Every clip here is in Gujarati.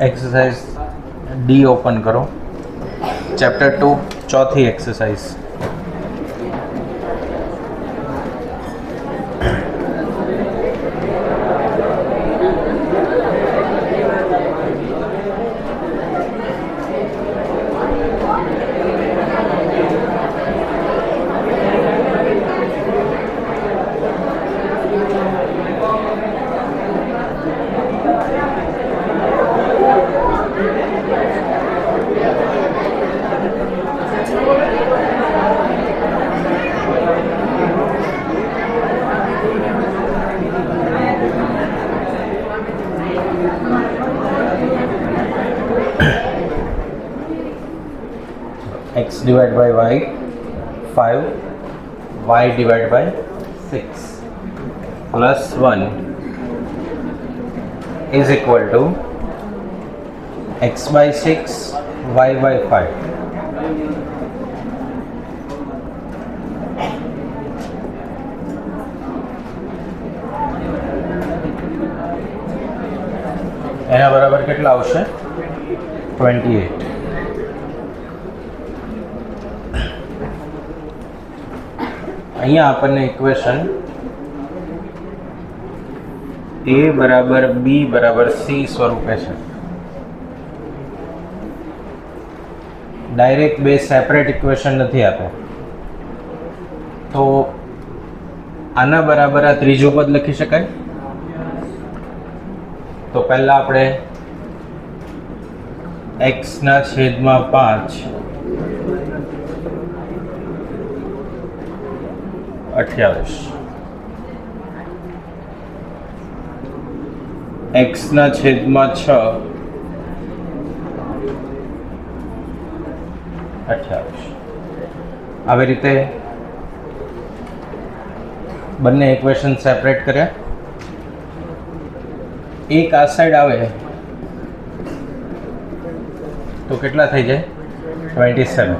एक्सरसाइज डी ओपन करो, चैप्टर 2 चौथी exercise. x divided by y 5, y divided by 6 plus 1 is equal to x by 6, y by 5. એના બરાબર કેટલા આવશે? 28. અહીંયા આપણને ઇક્વેશન a બરાબર b બરાબર c સ્વરૂપે છે. ડાયરેક્ટ બે સેપરેટ ઇક્વેશન નથી આપે, તો આના બરાબર આ ત્રીજું પદ લખી શકાય. તો પહેલા આપણે x ના છેદમાં 5 28, x ના છેદમાં 6 28. આવી રીતે બંને ઇક્વેશન સેપરેટ કર્યા. એક આ સાઈડ આવે તો કેટલા થઈ જાય? 27.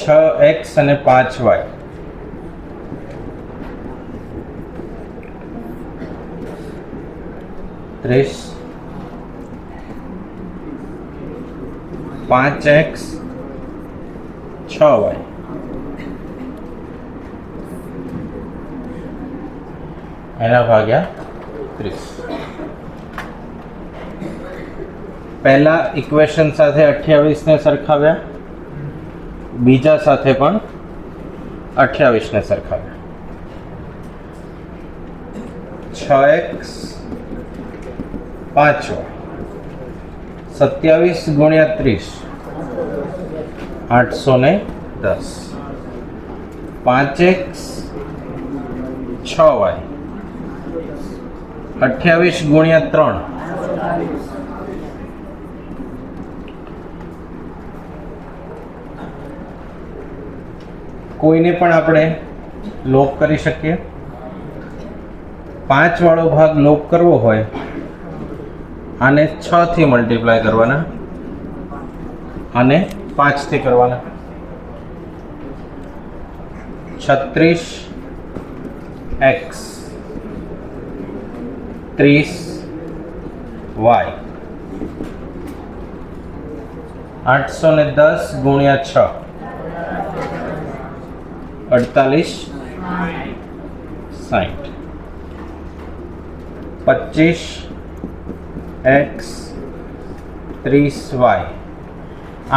6x અને 5y. 30. 5x 6y. એના ભાગ્યા 30. પહેલા ઇક્વેશન સાથે 28 ને સરખાવ્યા, બીજા સાથે પણ 28 ને સરખાવ્યા. 6x 5y 27 ગુણ્યા 30 810. 5x 6y 28 ગુણ્યા 3 કોઈને પણ આપણે લોપ કરી શકીએ. 5 વાળો ભાગ લોપ કરવો હોય આને 6 થી મલ્ટીપ્લાય કરવાના અને 5 થી કરવાના. 36x 30y 810 ગુણ્યા 6 48 60. 25x 30y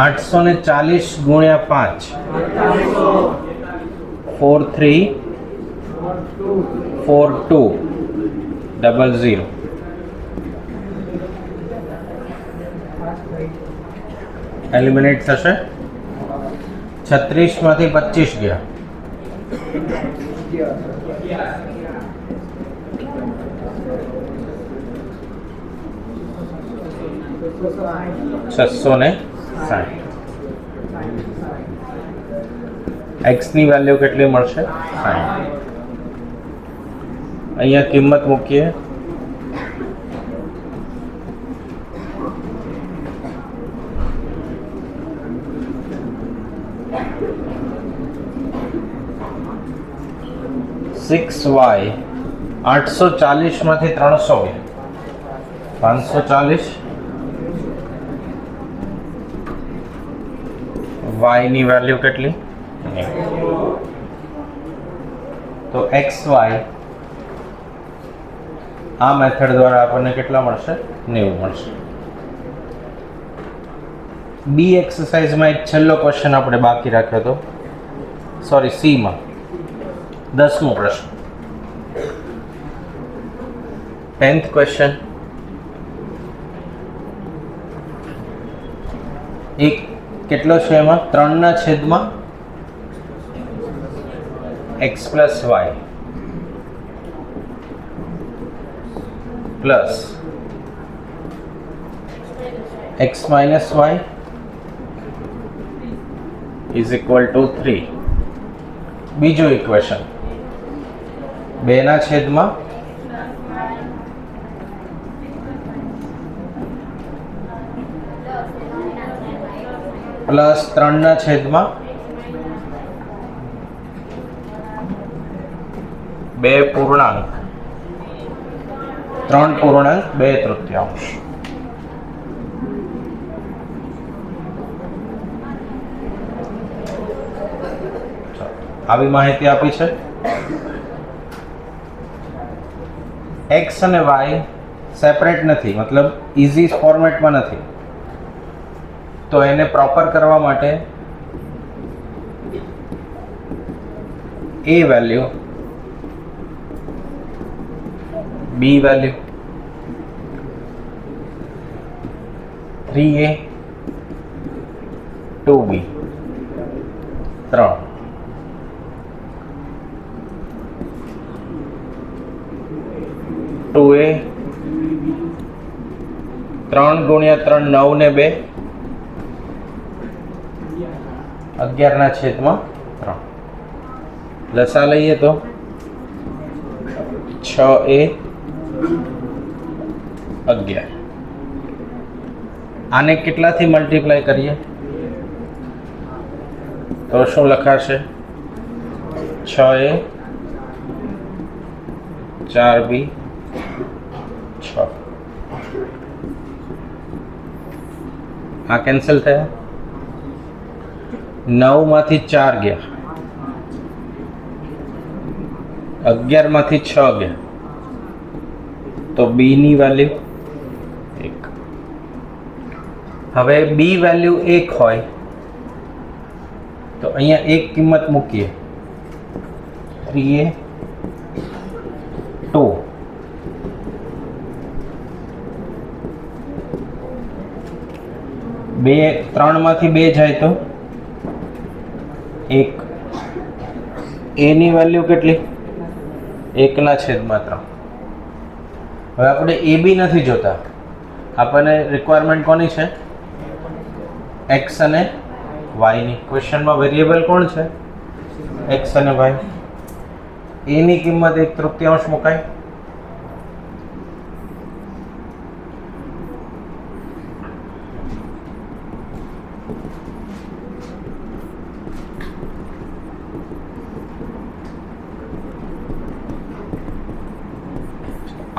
840 ગુણ્યા 5 434200. એલિમિનેટ થશે. 36 માંથી 25 ગયા. 660. x ની વેલ્યુ કેટલી મળશે? 60. અહીંયા કિંમત મૂકીએ. સિક્સ વાય 840 માંથી 300 540 y ની વેલ્યુ કેટલી? તો xy આ મેથડ દ્વારા આપણને કેટલા મળશે? 90 મળશે. બી એક્સરસાઇઝમાં એક છેલ્લો ક્વેશ્ચન આપણે બાકી રાખ્યો હતો, સોરી સીમાં 10મો પ્રશ્ન, 10th ક્વેશ્ચન. એક કેટલો છે એમાં? 3/, x plus y plus x minus y is equal to 3. બીજું ઇક્વેશન 2/, પ્લસ 3/, 3.2/3. આવી માહિતી આપી છે. એક્સ અને વાય સેપરેટ નથી, મતલબ ઇઝી ફોર્મેટમાં નથી, તો એને પ્રોપર કરવા માટે એ value, B value, 3a 2b 3, 2a 3 ગુણ્યા 3 9 ને 2 11/3. લસા લઈએ તો 6a 11. આને કેટલાથી મલ્ટીપ્લાય કરીએ તો શું લખાશે? 6a 4b 6. આ કેન્સલ થયા. 9 માંથી 4 ગયા, 11 માંથી 6 ગયા, તો બી ની વેલ્યુ 1. હવે બી વેલ્યુ 1 હોય તો અહીંયા એક કિંમત મૂકીએ, 3a 2. બે 3 માંથી 2 જાય તો 1. એ ની વેલ્યુ કેટલી? 1/3. હવે આપણે એ બી નથી જોતા, આપણને રિક્વાયરમેન્ટ કોની છે? એક્સ અને વાયની. ક્વેશ્ચનમાં વેરિયેબલ કોણ છે? એક્સ અને વાય. એની કિંમત 1/3 મુકાય.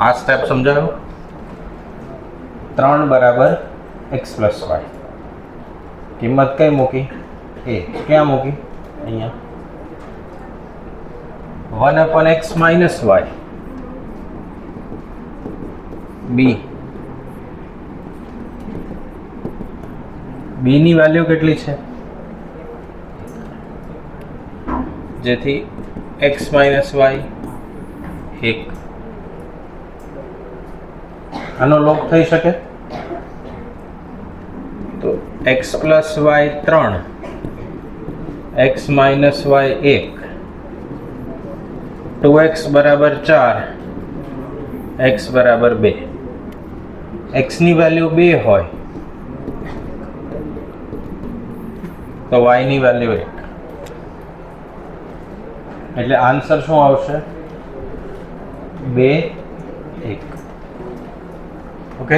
આ સ્ટેપ સમજાયો? 3 બરાબર x પ્લસ વાય. કિંમત કઈ મૂકી? એ. ક્યાં મૂકી? અહીંયા. 1/x minus Y. બી. બી ની વેલ્યુ કેટલી છે? જેથી x માઇનસ વાય 1. આનો લોગ થઈ શકે તો x plus y 3, x minus y 1, 2x બરાબર 4, x બરાબર 2. x ની વેલ્યુ 2 હોય તો y ની વેલ્યુ 1. એટલે આન્સર શું આવશે? 2 1. ઓકે.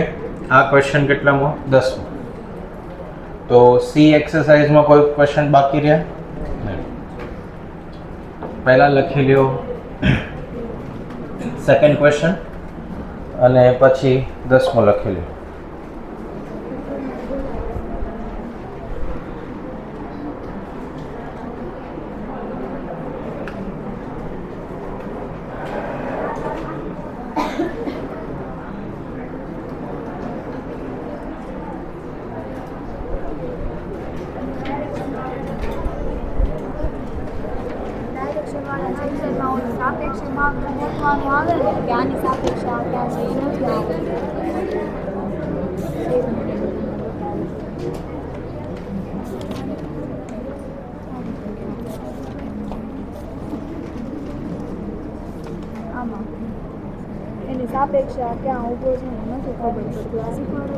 આ ક્વેશ્ચન કેટલામો? 10મો. તો સી એક્સરસાઇઝમાં કોઈ ક્વેશ્ચન બાકી રહ્યા? નહીં. પહેલા લખી લ્યો સેકન્ડ ક્વેશ્ચન. અને પછી 10મો લખી લો. એની સાપેક્ષ ક્યાં ઊભો છે નથી ખબર પડતું આ શીખવાડો.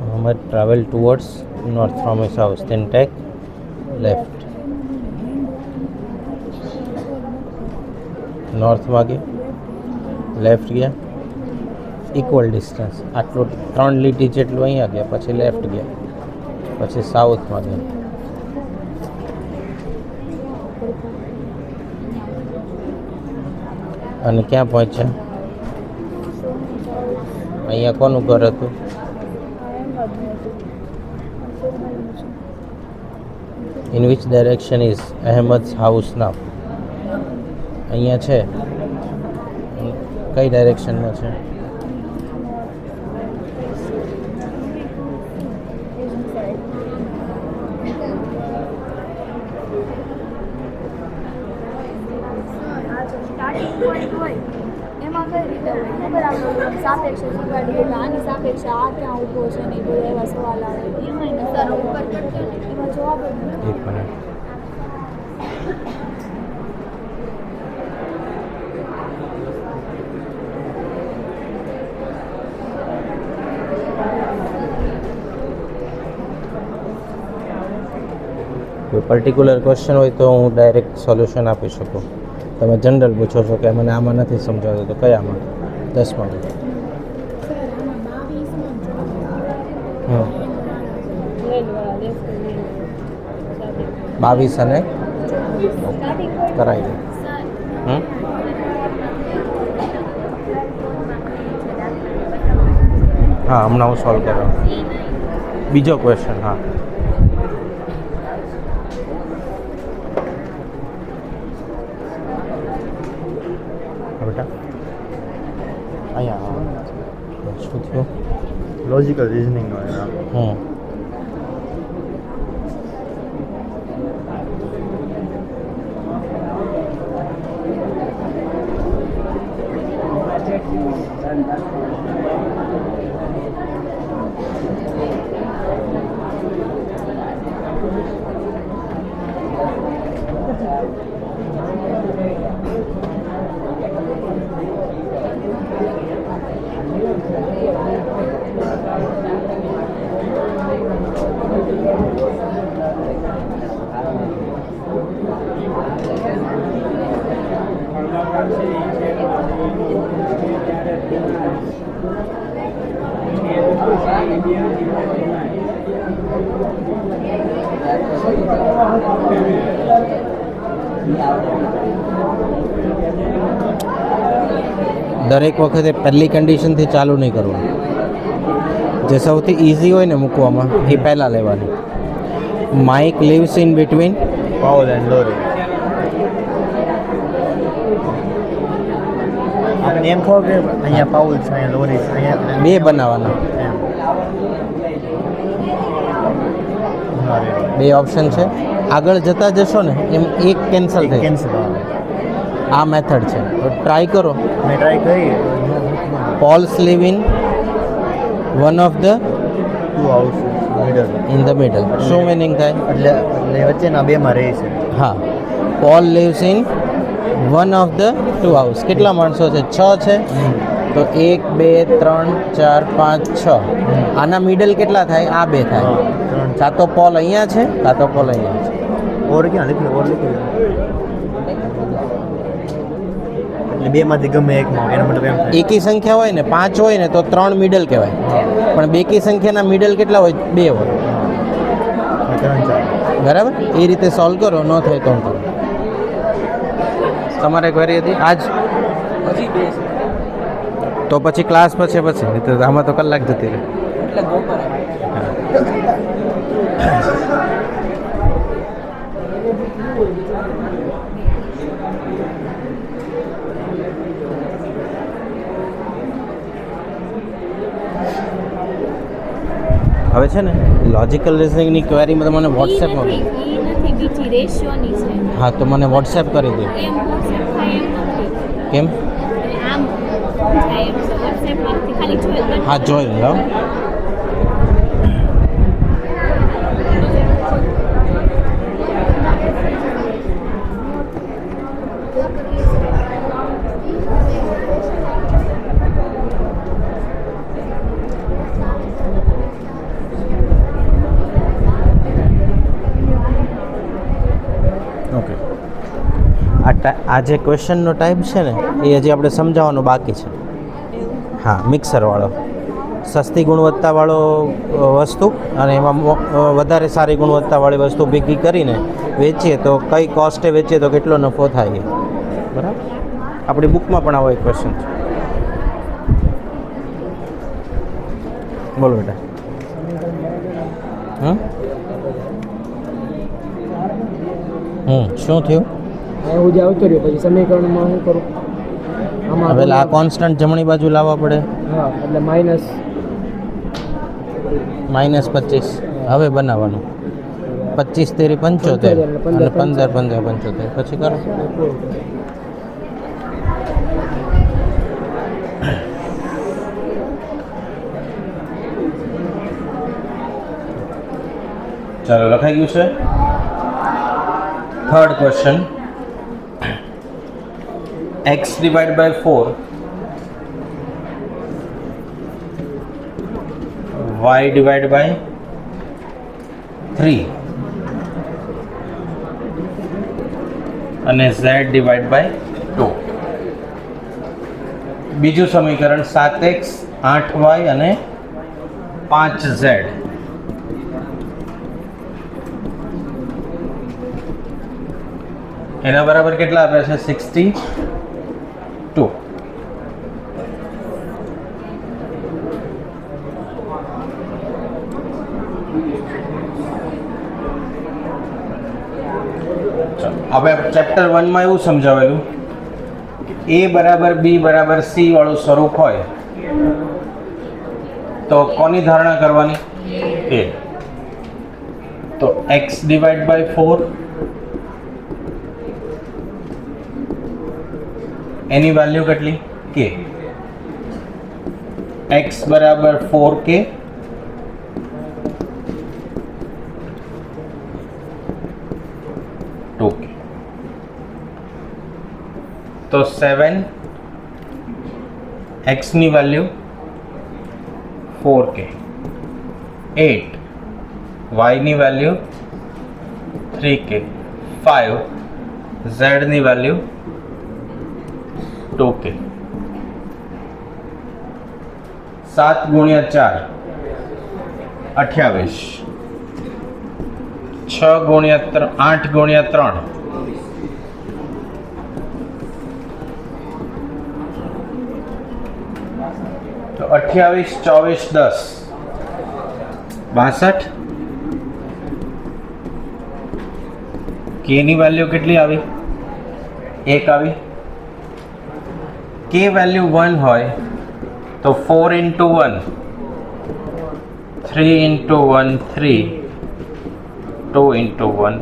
Muhammad travel towards north from his house, then take left. North માં ગયા, લેફ્ટ ગયા, ઇક્વલ ડિસ્ટન્સ આટલું 3 લીટી જેટલું અહીંયા ગયા, પછી લેફ્ટ ગયા, પછી સાઉથમાં ગયા. અને ક્યાં પહોંચ્યા? અહીંયા કોનું ઘર હતું? In which direction is Ahmed's house now? અહીંયા છે, કઈ ડાયરેક્શનમાં છે? એમાં કઈ રીતે હોય ખબર આપણે સાપેક્ષ શીખવાડીએ કે આની સાપેક્ષ આ ક્યાં ઊભો છે ને એ બધા એવા સવાલ આવે એમાં સર ઉપર કરતો એમાં જવાબ જ નથી. એક મિનિટ. કોઈ પર્ટિક્યુલર ક્વેશ્ચન હોય તો હું ડાયરેક્ટ સોલ્યુશન આપી શકું. તમે જનરલ પૂછો છો કે મને આમાં નથી સમજાવતું, તો કયામાં? 10માં. હમ 22 અને કરાવી દો. હા, હમણાં હું સોલ્વ કરાવું. બીજો ક્વેશ્ચન. હા, બેટા અહીંયા શું થયું? લોજિકલ રીઝનિંગનો એના દરેક વખતે પહેલી કન્ડિશનથી ચાલુ નહીં કરવું. જે સૌથી ઇઝી હોય ને મૂકવામાં એ પહેલાં લેવાની. Mike lives in between Paul and Laurie. આપણે એમ કહો કે અહીંયા પાઉલ છે, અહીંયા લોરી છે, અહીંયા બે બનાવવાના. એમ. બે ઓપ્શન છે. આગળ જતા જશો ને એમ એક કેન્સલ થઈ કેન્સલ આવે. આ મેથડ છે, તો ટ્રાય કરો. મેં ટ્રાય કરી. Poles leave in one of the two house middle. In the middle. શું મિનિંગ થાય? એટલે વચ્ચેના બેમાં રહે છે. હા, pole leaves in one of the two house. કેટલા માણસો છે? 6 છે. તો 1 2 3 4 5 6. આના મિડલ કેટલા થાય? આ બે થાય. કાં તો પોલ અહીંયા છે, કાં તો પોલ અહીંયા છે. ઓર ક્યાં લખ્યું? ઓર લખ્યું એટલે બેમાંથી ગમે એકમાં એનો મતલબ એમ થાય એકી સંખ્યા હોય ને 5 હોય ને તો 3 મિડલ કહેવાય, પણ બેકી સંખ્યાના મિડલ કેટલા હોય? 2 હોય. 3 4 બરાબર? એ રીતે સોલ્વ કરો, ન થાય તો કરો. તમારે ક્વેરી હતી આજ? તો પછી ક્લાસ પછી નહીં તો આમાં તો કલાક જતી રહે. હવે છે ને લોજિકલ રિઝનિંગની ક્વેરીમાં તમને વોટ્સએપમાં ઈ નથી બીજી રેશિયોની છે. હા તો મને વોટ્સએપ કરી દો. એમ WhatsApp થાય એમ નથી. કેમ? આમ થાય એમ છે. WhatsAppમાંથી ખાલી જોઈ હા જોઈ લો. ઓકે, આ જે ક્વેશ્ચનનો ટાઈપ છે ને એ હજી આપણે સમજાવવાનું બાકી છે. હા, મિક્સરવાળો, સસ્તી ગુણવત્તાવાળો વસ્તુ અને એમાં વધારે સારી ગુણવત્તાવાળી વસ્તુ ભેગી કરીને વેચીએ તો કઈ કોસ્ટે વેચીએ તો કેટલો નફો થાય, બરાબર? આપણી બુકમાં પણ આવો એક ક્વેશ્ચન છે. બોલો બેટા. શું થયું? હું જે આવતો રહ્યો પછી સમીકરણમાં શું કરું? હવે આ કોન્સ્ટન્ટ જમણી બાજુ લાવવા પડે. હા, એટલે -25. હવે બનાવવાનું 25 તેરી 75 અને 15 15 75. પછી કરો. ચાલો, લખાઈ ગયું છે. Third question, x divided by 4 y divided by 3 અને z divided by 2. બીજું સમીકરણ 7x 8y અને 5z. એના બરાબર કેટલા આપ્યા છે? 62. હવે ચેપ્ટર 1 માં એવું સમજાવેલું કે a બરાબર b બરાબર c વાળું સ્વરૂપ હોય તો કોની ધારણા કરવાની? a. તો x divided by 4 any value કેટલી? k. x બરાબર 4k તો 7 x ની વેલ્યુ 4k, 8 y ની વેલ્યુ 3k, 5 z ની વેલ્યુ 2k. 7 ગુણ્યા 4 28, 6 ગુણ્યા 8 ગુણ્યા 3 તો 28, 24, 10, 62. k ની વેલ્યુ કેટલી આવી? 1 આવી. k વેલ્યુ 1 હોય તો 4 into 1, 3 into 1, 3, 2 into 1,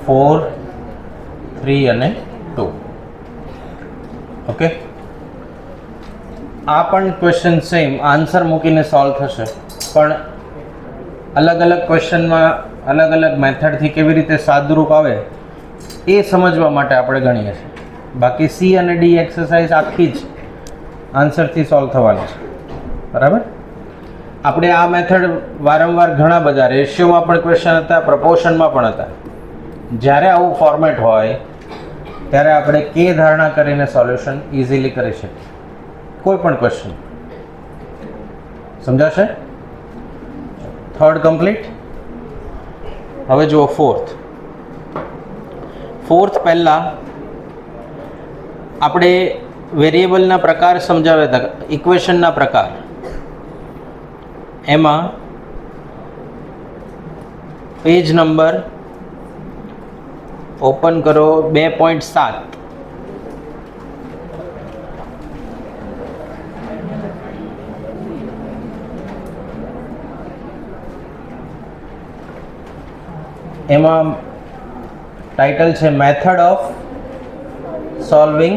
4, 3 અને 2. ઓકે, આ પણ ક્વેશ્ચન સેમ આન્સર મૂકીને સોલ્વ થશે, પણ અલગ અલગ ક્વેશ્ચનમાં અલગ અલગ મેથડથી કેવી રીતે સાદુરૂપ આવે એ સમજવા માટે આપણે ગણીએ છીએ. બાકી સી અને ડી એક્સરસાઇઝ આખી જ આન્સરથી સોલ્વ થવાની છે, બરાબર? આપણે આ મેથડ વારંવાર ઘણા બધા રેશિયોમાં પણ ક્વેશ્ચન હતા, પ્રપોર્શનમાં પણ હતા. જ્યારે આવું ફોર્મેટ હોય ત્યારે આપણે કે ધારણા કરીને સોલ્યુશન ઇઝીલી કરી શકીએ. કોઈ પણ ક્વેશ્ચન સમજાશે? Third complete. હવે જુઓ ફોર્થ પહેલાં આપણે વેરિયેબલના પ્રકાર સમજાવ્યા હતા, ઇક્વેશનના પ્રકાર. એમાં પેજ નંબર ઓપન કરો 2.7. એમાં ટાઇટલ છે method of solving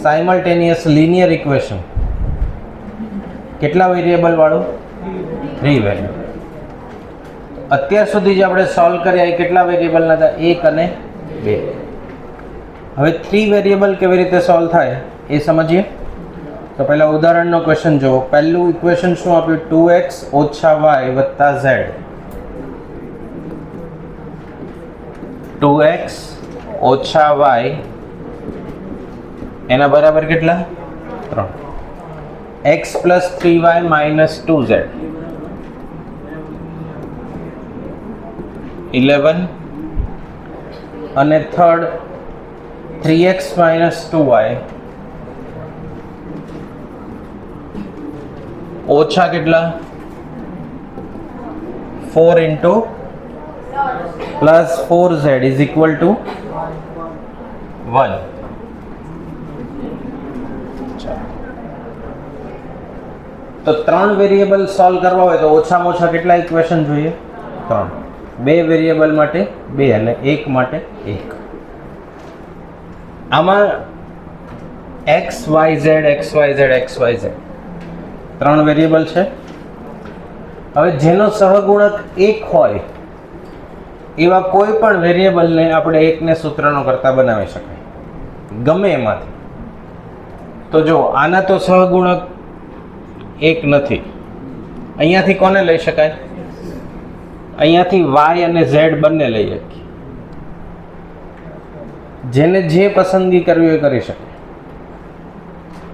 simultaneous linear equation. કેટલા વેરિયેબલ વાળું? 3 વેરિયેબલ. અત્યાર સુધી જે આપણે સોલ્વ કર્યા એ કેટલા વેરિયેબલના હતા? 1 અને 2. હવે 3 વેરિયેબલ કેવી રીતે સોલ્વ થાય એ સમજીએ. તો પહેલા ઉદાહરણનો ક્વેશ્ચન જુઓ. પહેલું ઇક્વેશન શું આપ્યું? 2x - y + z. 2x - y એના બરાબર કેટલા? 3. x + 3y - 2z 11. અને થર્ડ 3x - 2y ઓછા કેટલા? 4 × +4z = 1. તો 3 વેરિયેબલ સોલ્વ કરવા હોય તો ઓછામાં ઓછા કેટલા ઇક્વેશન જોઈએ? 3. 2 વેરિયેબલ માટે 2 અને 1 માટે 1. આમાં x y z 3 વેરિયેબલ છે. હવે જેનો સહગુણક 1 હોય એવા કોઈ પણ વેરિયેબલને આપણે 1 ને સૂત્રનો કરતા બનાવી શકાય, ગમે એમાંથી. તો જો આના તો સહગુણક 1 નથી. અહીંયાથી કોને લઈ શકાય? અહીંયાથી y અને z બંને લઈ શકીએ. જેને જે પસંદગી કરવી એ કરી શકે.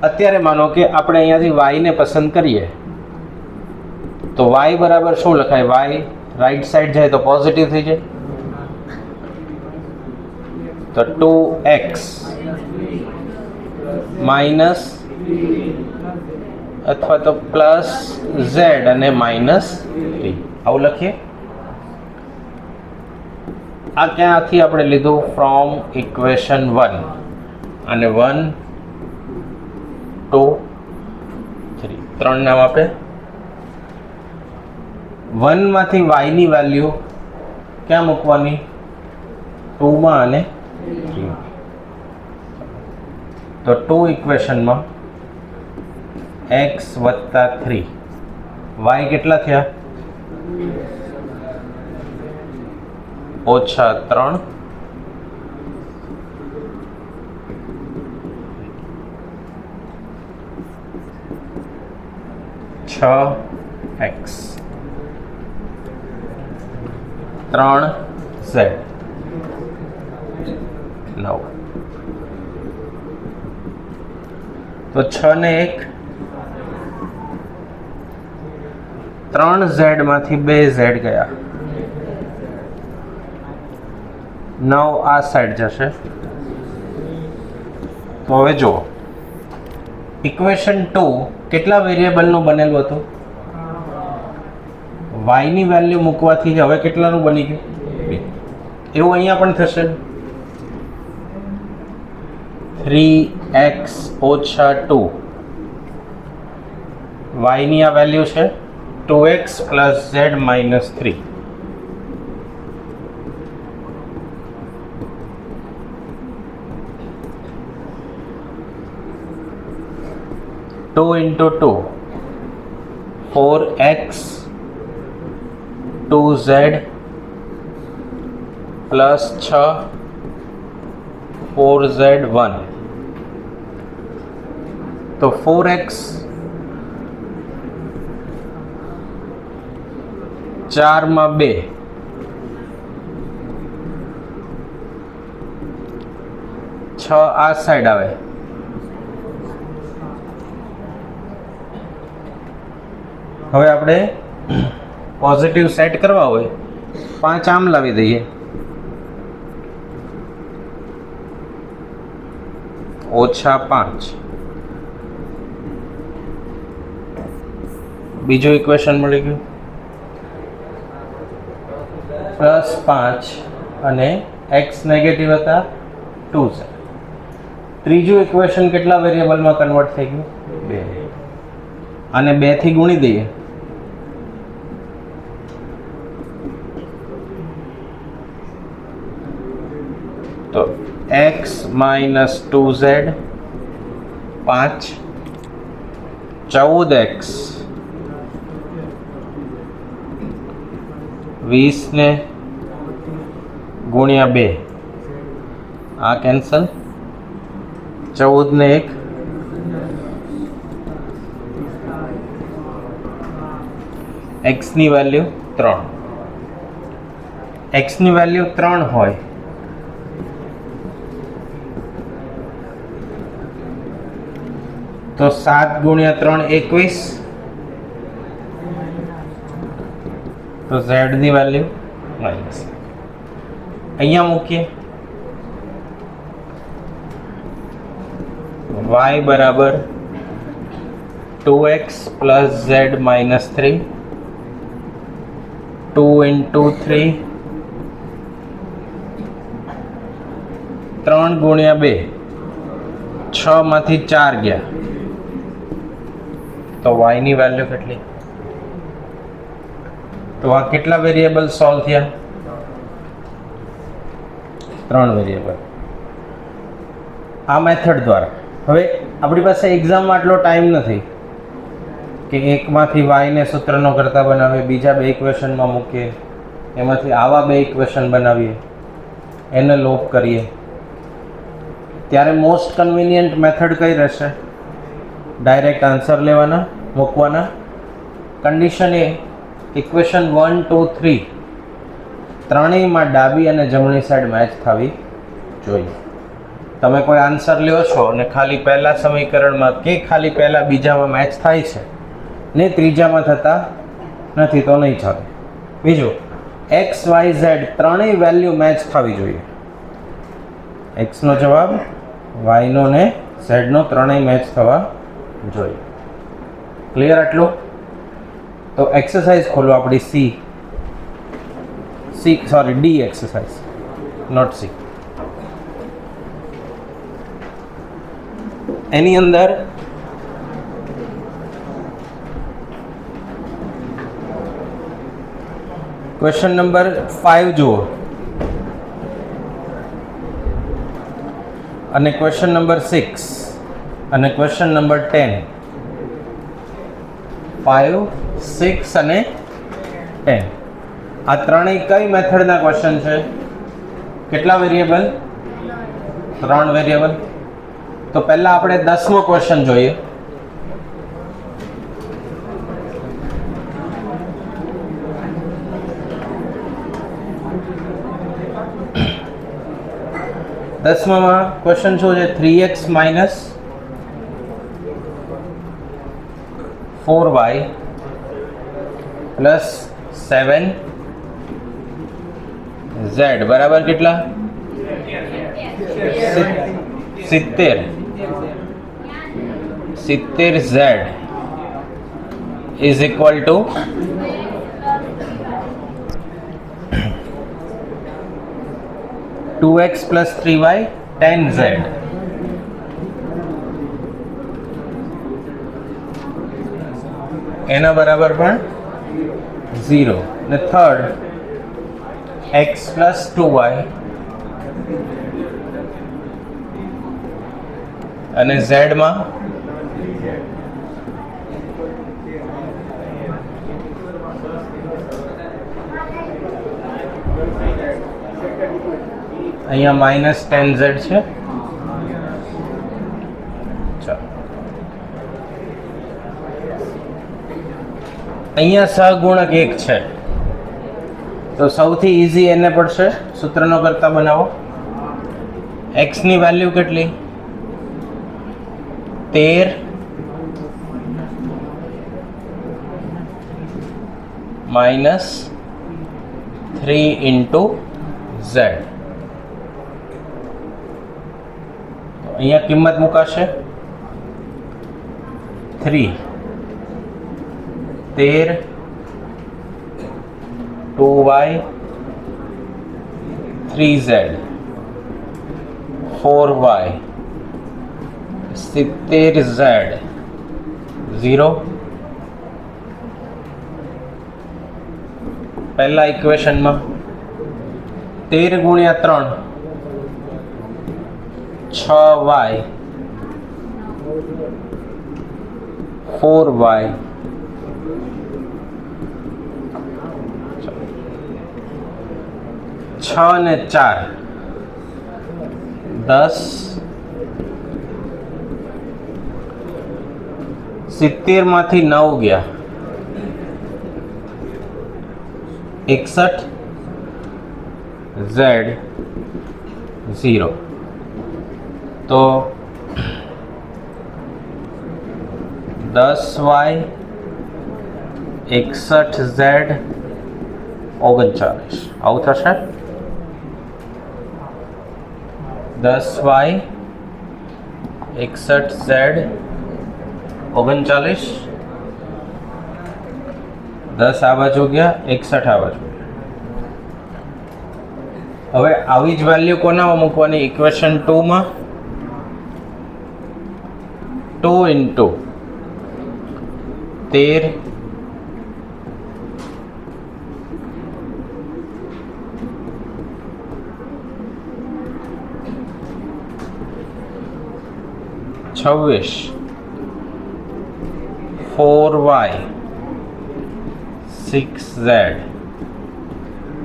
અત્યારે માનો કે આપણે અહીંયાથી y ને પસંદ કરીએ તો y બરાબર શું લખાય? y રાઈટ સાઈડ જાય તો પોઝિટિવ થઈ જાય. તો 2x માઇનસ અથવા તો પ્લસ z અને માઇનસ 3 આવું લખીએ. આ ક્યાંથી આપણે લીધું? From equation 1. અને 1 2 3 3 નામ આપે. 1 માંથી y ની વેલ્યુ ક્યાં મૂકવાની? 2 માં અને 3 માં. તો 2 ઇક્વેશનમાં x + 3 y કેટલા થયા? -3 6x 3z 9. તો 6 ને 1 3z માંથી 2z ગયા. 9 આ સાઈડ જશે. તો હવે જુઓ, ઇક્વેશન 2 કેટલા વેરિયેબલનું બનેલું હતું? y ની વેલ્યુ મૂકવાથી હવે કેટલાનું બની ગયું? 2. એવું અહીંયા પણ થશે. 3x - 2 y ની આ વેલ્યુ છે 2x + z - 3. Two into 2 4x 2z plus 6 4z 1. तो 4x 4 में 2 6 આ સાઈડ આવે, હવે આપણે પોઝિટિવ સેટ કરવા હોય 5 આમ લાવી દઈએ, -5. બીજું ઇક્વેશન મળી ગયું, +5 અને x નેગેટિવ હતા 2z. ત્રીજું ઇક્વેશન કેટલા વેરિયેબલમાં કન્વર્ટ થઈ ગયું? 2. આને 2 થી ગુણી દઈએ, તો x - 2z 5, 14x 20 ને ગુણ્યા 2, આ કેન્સલ, 14 ને 1, x ની વેલ્યુ 3. x ની વેલ્યુ 3 હોય તો 7 ગુણ્યા 3 21, તો z ની વેલ્યુ માઇનસ. અહીંયા મૂકીએ, y બરાબર 2x + z - 3, 2 × 3, 3 ગુણ્યા 2, 6 માંથી 4 ગયા, તો y ની વેલ્યુ કેટલી? તો આ કેટલા વેરિયેબલ સોલ્વ થયા? 3 વેરિયેબલ. આ મેથડ દ્વારા. હવે આપણી પાસે એક્ઝામમાં આટલો ટાઈમ નથી કે એકમાંથી y ને સૂત્રનો કરતા બનાવીએ, બીજા 2 ઇક્વેશનમાં મૂકીએ, એમાંથી આવા 2 ઇક્વેશન બનાવીએ, એને લોપ કરીએ. ત્યારે મોસ્ટ કન્વિનિયન્ટ મેથડ કઈ રહેશે? ડાયરેક્ટ આન્સર લેવાના, મૂકવાના. કન્ડિશન એ ઇક્વેશન 1, 2, 3 ત્રણેયમાં ડાબી અને જમણી સાઈડ મેચ થવી જોઈએ. તમે કોઈ આન્સર લ્યો છો અને ખાલી પહેલા સમીકરણમાં કે ખાલી પહેલા બીજામાં મેચ થાય છે ને ત્રીજામાં થતા નથી તો નહીં ચાલે. બીજું, x, y, z ત્રણેય વેલ્યુ મેચ થવી જોઈએ. x નો જવાબ, y નો ને z નો ત્રણેય મેચ થવા જોઈએ. ક્લિયર આટલું? તો એક્સરસાઇઝ ખોલો આપણી ડી એક્સરસાઇઝ, નોટ સી. એની અંદર ક્વેશ્ચન નંબર 5 જુઓ અને ક્વેશ્ચન નંબર 6 અને ક્વેશ્ચન નંબર 10. 5, 6 અને 10 આ ત્રણેય કઈ મેથડના ક્વેશ્ચન છે? કેટલા વેરિયેબલ? 3 વેરિયેબલ. તો પહેલા આપણે 10મો ક્વેશ્ચન જોઈએ. દસમામાં ક્વેશ્ચન શું છે? 3x - 4y + 7z બરાબર કેટલા? 70z is equal to 2x + 3y 10z. એના બરાબર પણ 0. ને થર્ડ, x + 2y અને z માં અહીંયા -10z છે. ચાલો, અહીંયા સહગુણક 1 છે તો સૌથી ઈઝી એને પડશે સૂત્રનો કરતા બનાવો. x ની વેલ્યુ કેટલી 13 માઇનસ 3 ઇન્ટુ z. અહીંયા કિંમત મુકાશે 3 13 2y 3z 4y 70z 0. પહેલા ઇક્વેશનમાં 13 ગુણ્યા 3 6y 4y 6 ને 4 10 70 માંથી 9 ગયા 61 z 0. તો 10y 61z 39 આવું થશે. 10y 61z 39. 10 આ બાજુ ગયા 61 આ બાજુ. હવે આવી જ વેલ્યુ કોનામાં મૂકવાની ઇક્વેશન 2 માં 2 into 13 26 4y 6z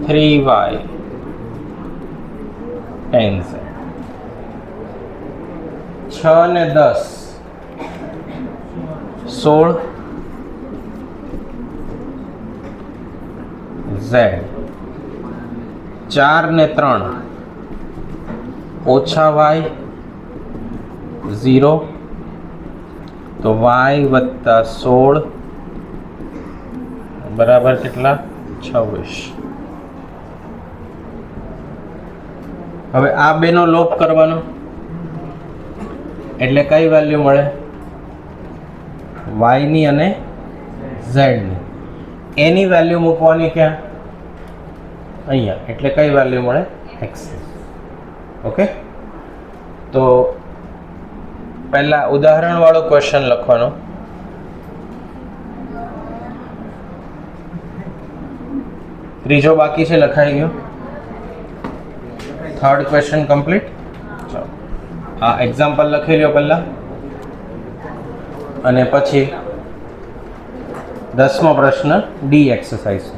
3y 10z 6 ને 10 16 z 4 ને 3 ઓછા y 0. તો y વત્તા 16 બરાબર કેટલા 26. હવે આ બેનો લોપ કરવાનો એટલે કઈ વેલ્યુ મળે y ની અને z ની. એની વેલ્યુ મૂકવાની ક્યાં અહીંયા એટલે કઈ વેલ્યુ મળે x. ઓકે તો પહેલા ઉદાહરણ વાળો ક્વેશ્ચન લખવાનો. ત્રીજો બાકી છે લખાઈ ગયો. Third question complete. ચાલો આ એક્ઝામ્પલ લખી લ્યો પહેલા અને પછી 10મો પ્રશ્ન ડી એક્સરસાઇઝ.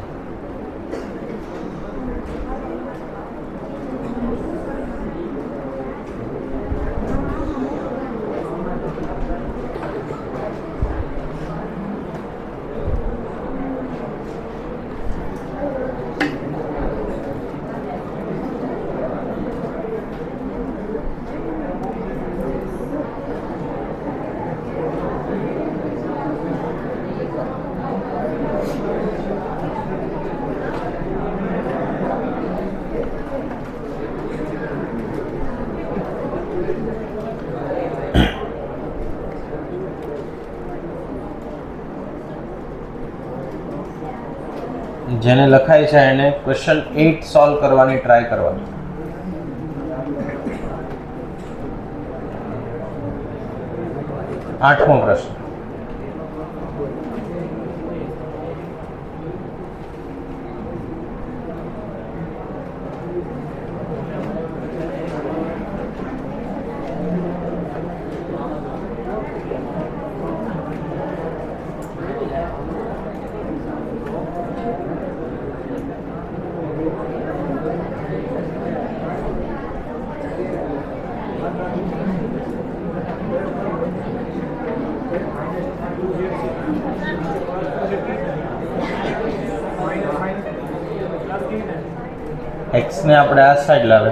જેને લખાય છે એને ક્વેશ્ચન 8 સોલ્વ કરવાની ટ્રાય કરવાની. આઠમો પ્રશ્ન. x ને આપણે આ સાઈડ લાવે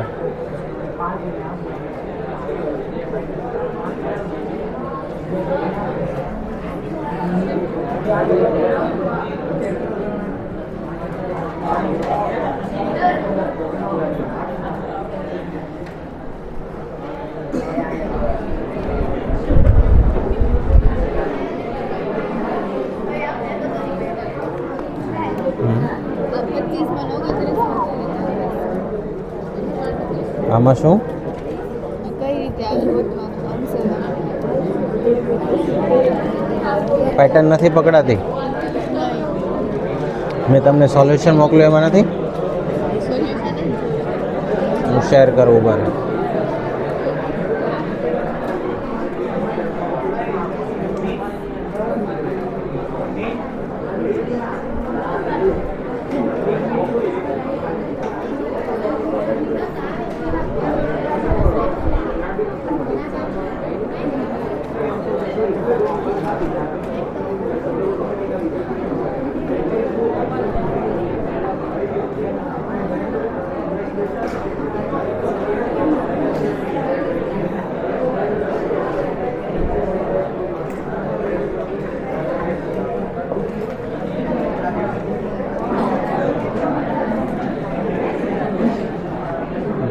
આમાં શું કઈ રીતે આગળ વધવાનું પેટર્ન નથી પકડાતી? મેં તમને સોલ્યુશન મોકલ્યું એમાં નથી? હું શેર કરું બરાબર.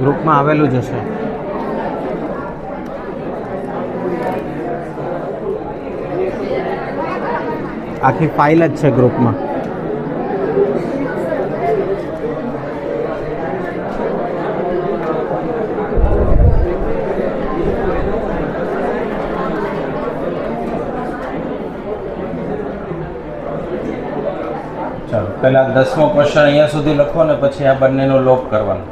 ગ્રુપમાં આવેલું જ હશે. આખી ફાઇલ જ છે ગ્રુપમાં. ચાલો પહેલાં 10મો ક્વેશ્ચન અહીંયા સુધી લખો ને પછી આ બંનેનો લોક કરવાનો.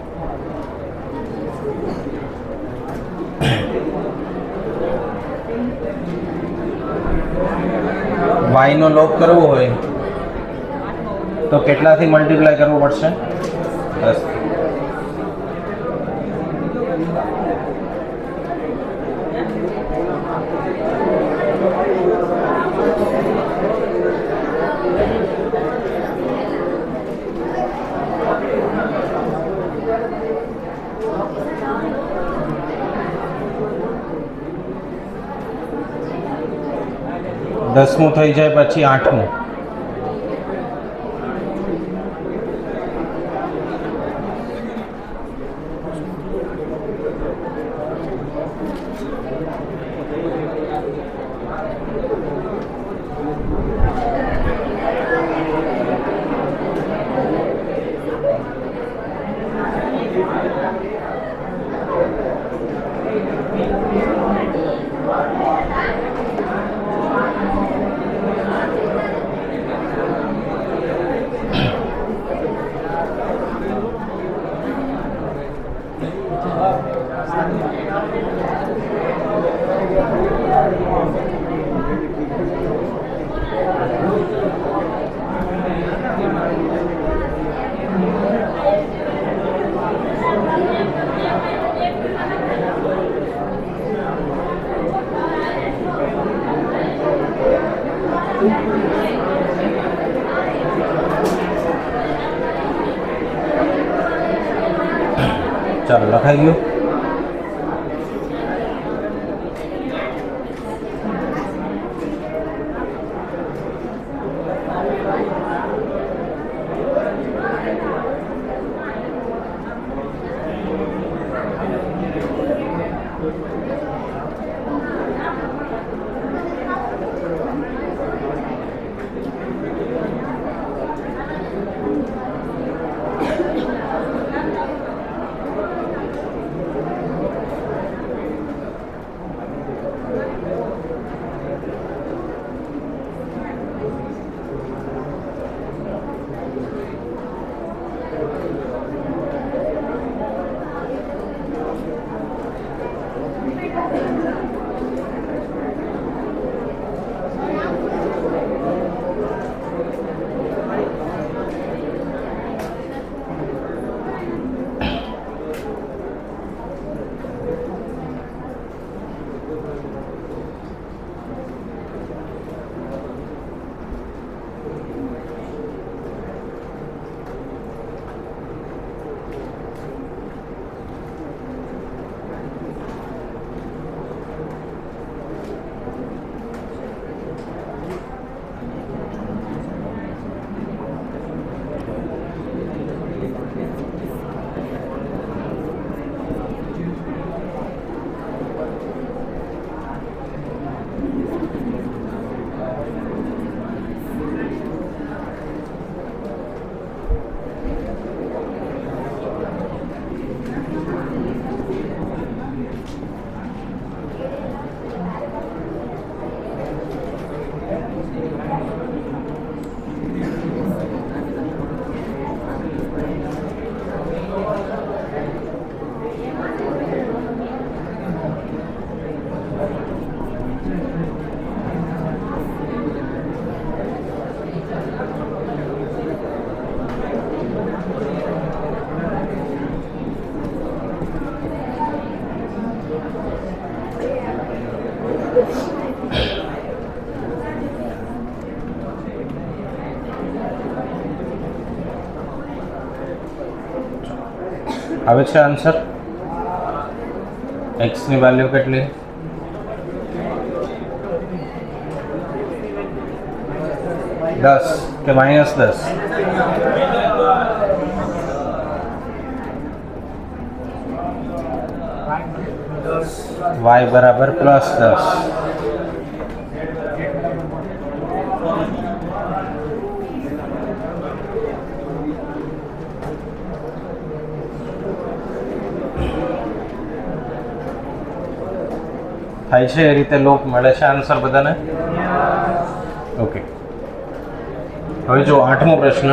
વાયનો લોપ કરવો હોય તો કેટલાથી મલ્ટીપ્લાય કરવું પડશે? 10. દસમું થઈ જાય પછી 8મું. ચાલો લખાઈ ગયું. આવે છે આન્સર? એક્સની વેલ્યુ કેટલી? 10 કે -10? y બરાબર +10. થાય છે એ રીતે લોક મળે છે આન્સર બધાને? ઓકે, હવે જો 8મો પ્રશ્ન,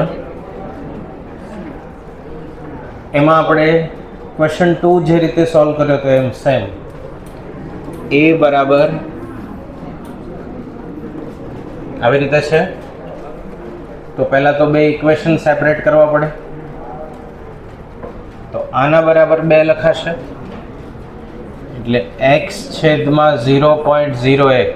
એમાં આપણે ક્વેશ્ચન 2 જે રીતે સોલ્વ કર્યો હતો એમ સેમ. a બરાબર આવી રીતે છે, તો પહેલા તો બે ઇક્વેશન સેપરેટ કરવા પડે. તો આના બરાબર 2 લખાશે, એટલે x છેદમાં 0.01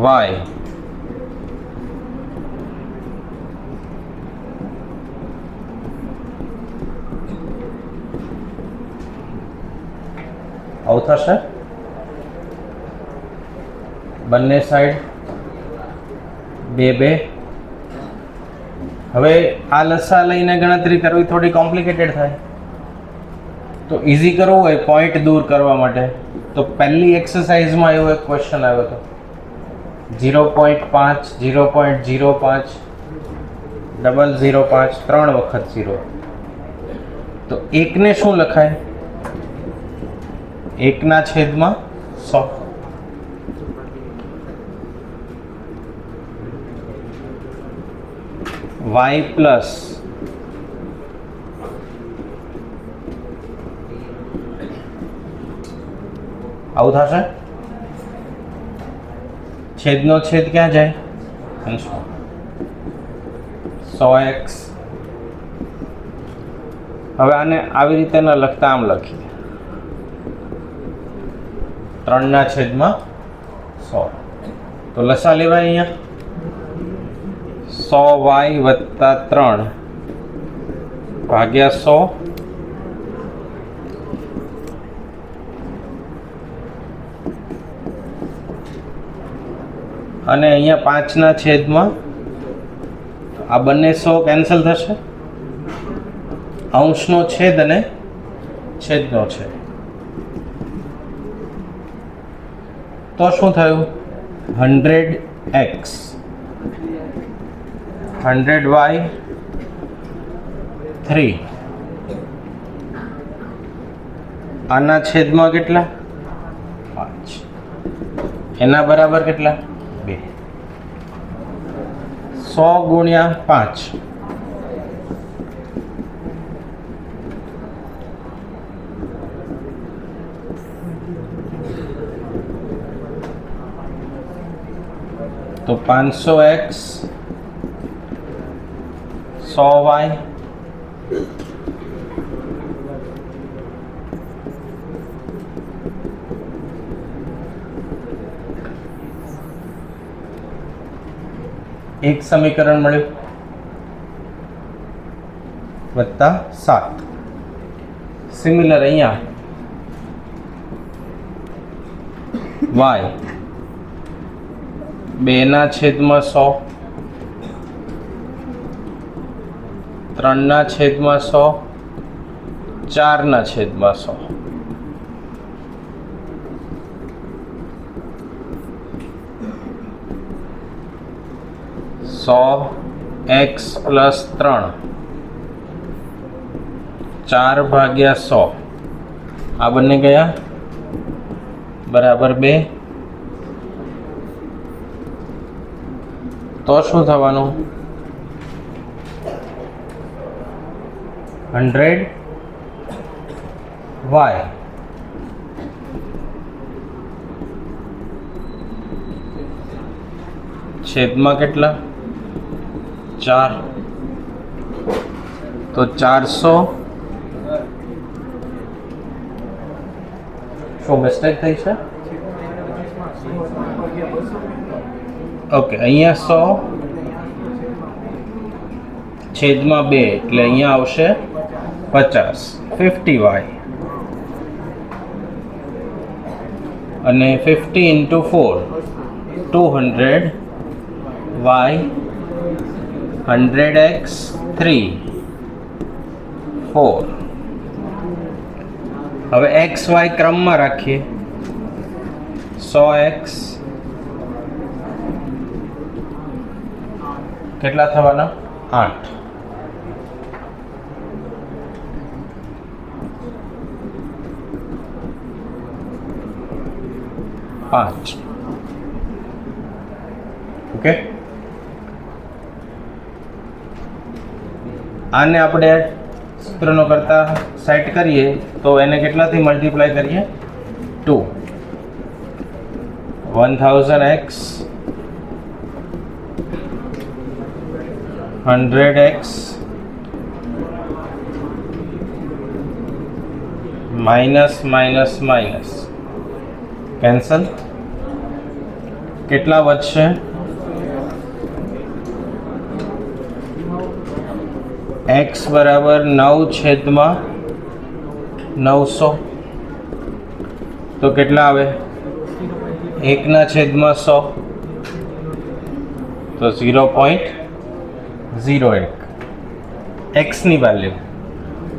y આવું થશે. બંને સાઈડ 2 હવે આ લસા લઈને ગણતરી કરવી થોડી કોમ્પ્લિકેટેડ થાય. તો ઇઝી કરવું હોય પોઈન્ટ દૂર કરવા માટે, તો પહેલી એક્સરસાઇઝમાં એવો એક ક્વેશ્ચન આવ્યો હતો 0.5 0.05 0.05 3 વખત 0. તો એકને શું લખાય? 1/100. y પ્લસ આવું થશે. છેદનો છેદ ક્યાં જાય? અંશમાં. 100x. હવે આને આવી રીતે ન લખતા આમ લખીએ 3/100. તો લસા લેવાય અહીંયા 100y વત્તા 3 ભાગ્યા 100 અને અહીંયા 5/, આ બંને 100 કેન્સલ થશે. અંશનો છેદ અને છેદનો છેદ, તો શું થયું? 100x 100y 3. આના છેદમાં કેટલા? 5. એના બરાબર કેટલા? 2. 100 ગુણ્યા 5 તો 500x 100y એક સમીકરણ મળ્યું વત્તા 7. સિમિલર અહીંયા y 2/100 3/100 4/100. x પ્લસ 3 4/100 આ બંને ગયા બરાબર 2. તો શું થવાનું? 100y છેદમાં કેટલા? 4. તો 400. શું મિસ્ટેક થઈ છે? ઓકે, અહીંયા 100 છેદમાં 2 એટલે અહીંયા આવશે 50, 50y, અને 50 into 4 200 y, 100x 3 4. હવે એક્સ વાય ક્રમમાં રાખીએ. 100x કેટલા થવાના? 8. ઓકે, આને આપણે સૂત્રનો કરતા સેટ કરીએ તો એને કેટલાથી મલ્ટીપ્લાય કરીએ? 2. 1000x 100x minus minus minus cancel. કેટલા વધશે? x બરાબર 9/900. તો કેટલા આવે? 1/100. તો 0.01 x ની વેલ્યુ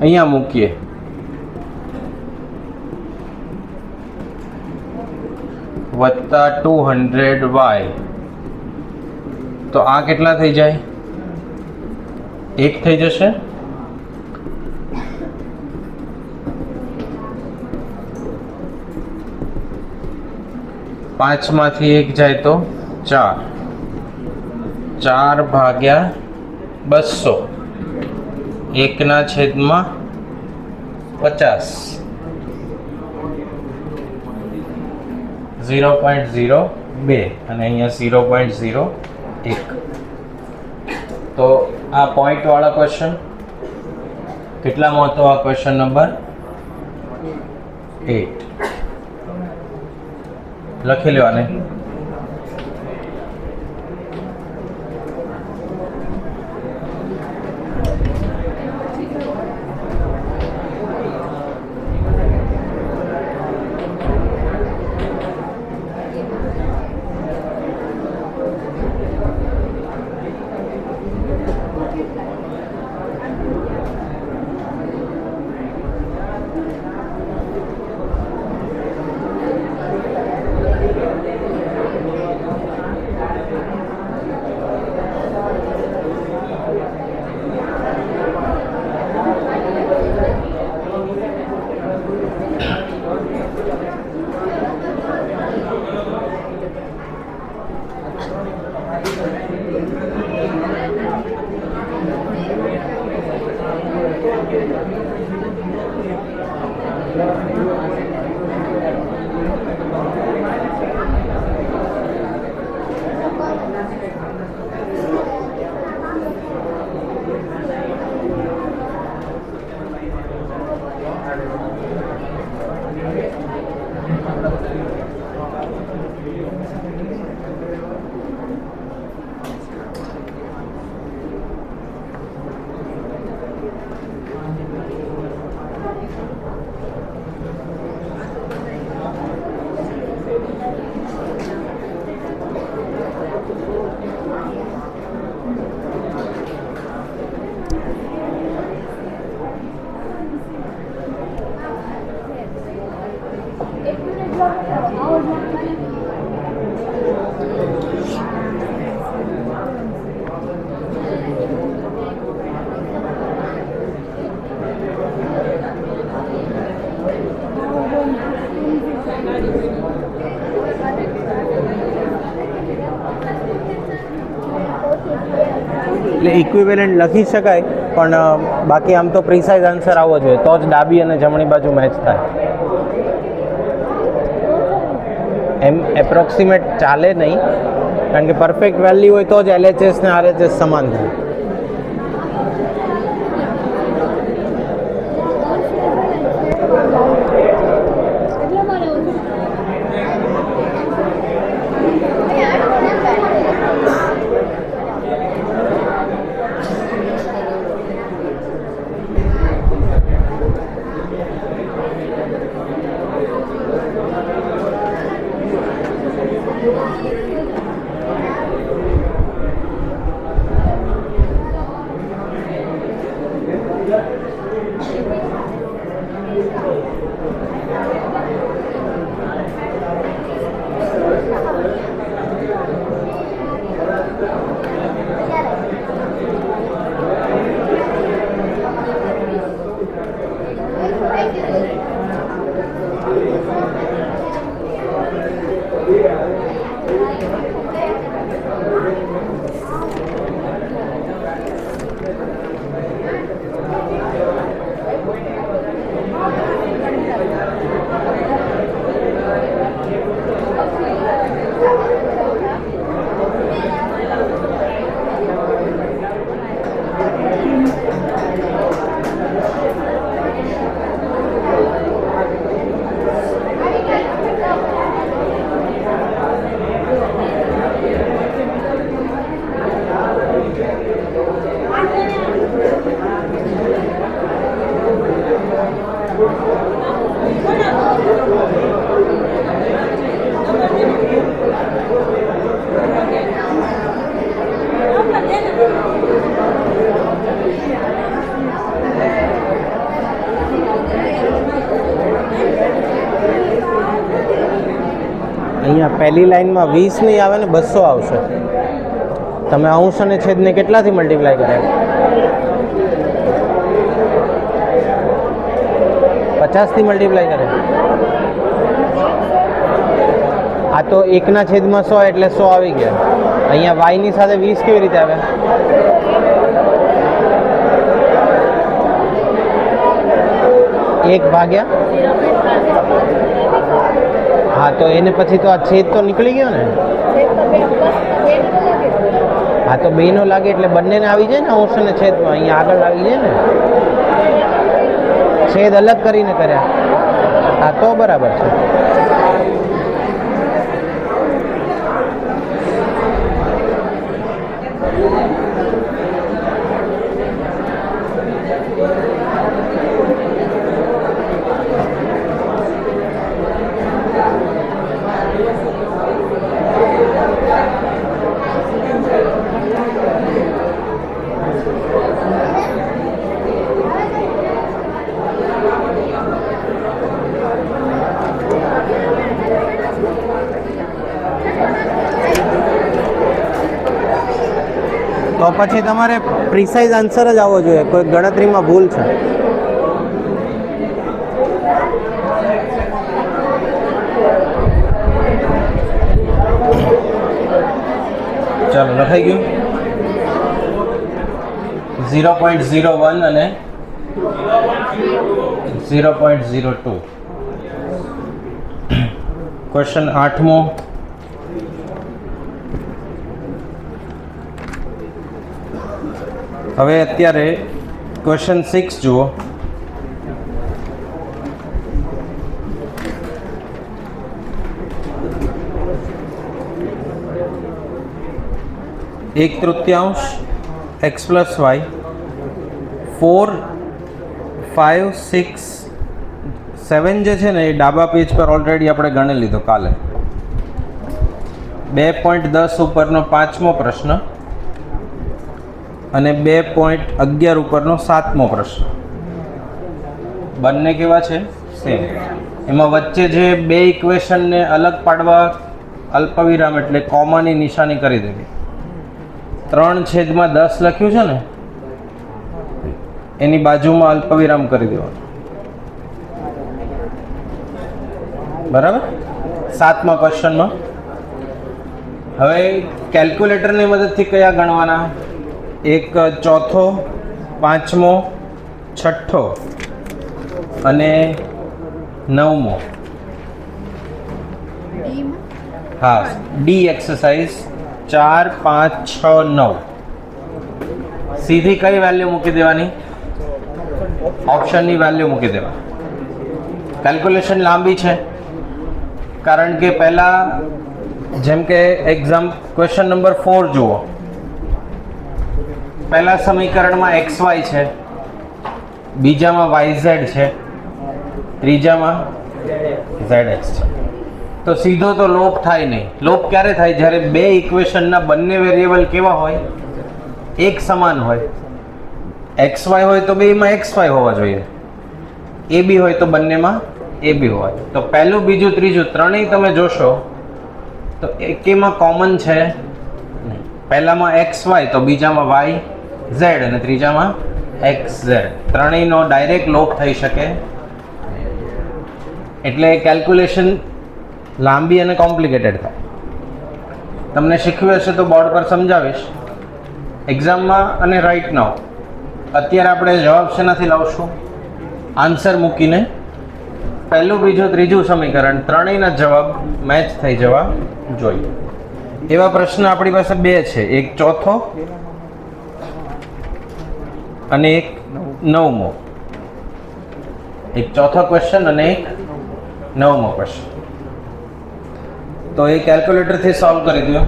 અહીંયા મૂકીએ. વત્તા 200y, તો આ કેટલા થઈ જાય? 1 થઈ જશે. પાંચમાંથી 1 જાય તો 4. 4/200. 1/50. 0.02 અને અહીંયા 0.01. તો આ પોઈન્ટ વાળા ક્વેશ્ચન કેટલામાં હતો? આ ક્વેશ્ચન નંબર 8. લખી લેવાને. એટલે ઇક્વિવેલન્ટ લખી શકાય, પણ બાકી આમ તો પ્રિસાઇઝ આન્સર આવવો જોઈએ, તો જ ડાબી અને જમણી બાજુ મેચ થાય. એમ એપ્રોક્સિમેટ ચાલે નહીં, કારણ કે પરફેક્ટ વેલ્યુ હોય તો જ LHS ને RHS સમાન થાય. અહીંયા પહેલી લાઈનમાં 20 નહીં આવે ને 200 આવશે. તમે અંશ અને છેદને કેટલાથી મલ્ટીપ્લાય કર્યા? 50થી મલ્ટીપ્લાય કરે. આ તો 1 છેદમાં 100 એટલે 100 આવી ગયા. અહીંયા y ની સાથે 20 કેવી રીતે આવે? એક ભાગ્યા, હા તો એને પછી તો આ છેદ તો નીકળી ગયો ને. હા તો બે નો લાગે એટલે બંનેને આવી જાય ને અંશ અને છેદમાં. અહીંયા આગળ આવી જાય ને. છેદ અલગ કરીને કર્યા. હા તો બરાબર છે. તો પછી તમારે પ્રિસાઇઝ આન્સર જ આવવો જોઈએ. કોઈ ગણતરીમાં ભૂલ છે. ચાલો લખાઈ ગયું. 0.01 અને 0.02. ક્વેશ્ચન 8મો. હવે અત્યારે ક્વેશ્ચન 6 જુઓ. એક તૃતીયાંશ x પ્લસ વાય 4, 5, 6, 7 જે છે ને એ ડાબા પેજ પર ઓલરેડી આપણે ગણી લીધો કાલે. 2.10 ઉપરનો 5મો પ્રશ્ન અને 2.11 ઉપરનો 7મો પ્રશ્ન. બંને કેવા છે? સેમ. એમાં વચ્ચે જે બે ઇક્વેશનને અલગ પાડવા અલ્પવિરામ એટલે કોમાની નિશાની કરી દેવી. 3/10 લખ્યું છે ને એની બાજુમાં અલ્પવિરામ કરી દેવાનું. બરાબર. 7મા ક્વેશ્ચનમાં હવે કેલ્ક્યુલેટરની મદદથી કયા ગણવાના? એક ચોથો, 5મો, 6ઠ્ઠો અને 9મો. હા, ડી એક્સરસાઇઝ 4, 5, 6, 9. સીધી કઈ વેલ્યુ મૂકી દેવાની? ઓપ્શનની વેલ્યુ મૂકી દેવાની. કેલ્ક્યુલેશન લાંબી છે કારણ કે પહેલા જેમ કે એક્ઝામ ક્વેશ્ચન નંબર 4 જુઓ. પહેલા સમીકરણમાં XY છે, બીજામાં YZ છે, ત્રીજામાં ZX છે. તો સીધો તો લોપ થાય નહીં. લોપ ક્યારે થાય? જ્યારે બે ઇક્વેશનના બંને વેરિયેબલ કેવા હોય? એક સમાન હોય. XY હોય તો બેમાં XY હોવા જોઈએ, AB હોય તો બંનેમાં AB હોય. તો પહેલું, બીજું, ત્રીજું ત્રણેય તમે જોશો તો એકેમાં કોમન છે નહીં. પહેલામાં XY તો બીજામાં YZ અને ત્રીજામાં XZ. ત્રણેયનો ડાયરેક્ટ લોપ થઈ શકે. એટલે કેલ્ક્યુલેશન લાંબી અને કોમ્પ્લિકેટેડ થાય. તમને શીખવ્યું હશે તો બોર્ડ પર સમજાવીશ એક્ઝામમાં. અને રાઈટ નાઉ અત્યારે આપણે જવાબ શેનાથી લાવશું? આન્સર મૂકીને પહેલું, બીજું, ત્રીજું સમીકરણ ત્રણેયના જવાબ મેચ થઈ જવા જોઈએ. એવા પ્રશ્ન આપણી પાસે બે છે, એક ચોથો અને એક નવમો. એક ચોથો ક્વેશ્ચન અને એક નવમો ક્વેશ્ચન. તો એ કેલ્ક્યુલેટરથી સોલ્વ કરી દો.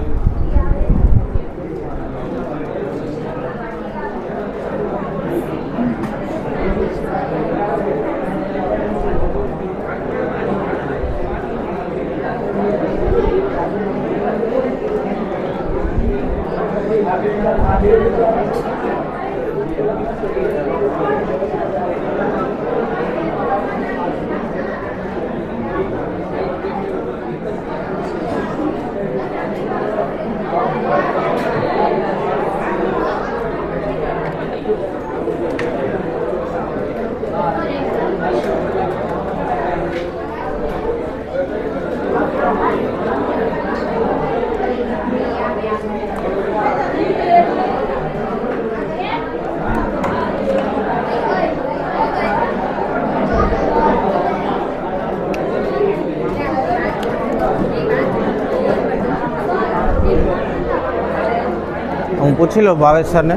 હું પૂછી લો ભાવેશ સરને.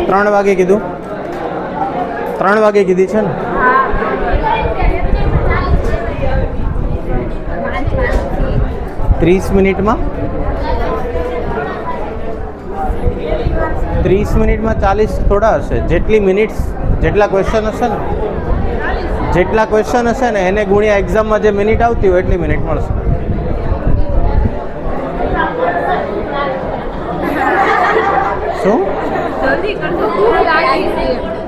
3 વાગે કીધું? 3 વાગે કીધી છે ને? 30 મિનિટમાં 30 મિનિટમાં 40 થોડા હશે. જેટલી મિનિટ્સ, જેટલા ક્વેશ્ચન હશે ને એને ગુણ્યા એક્ઝામમાં જે મિનિટ આવતી હોય એટલી મિનિટ મળશે. શું? જલ્દી કરજો, ભૂખ લાગી છે.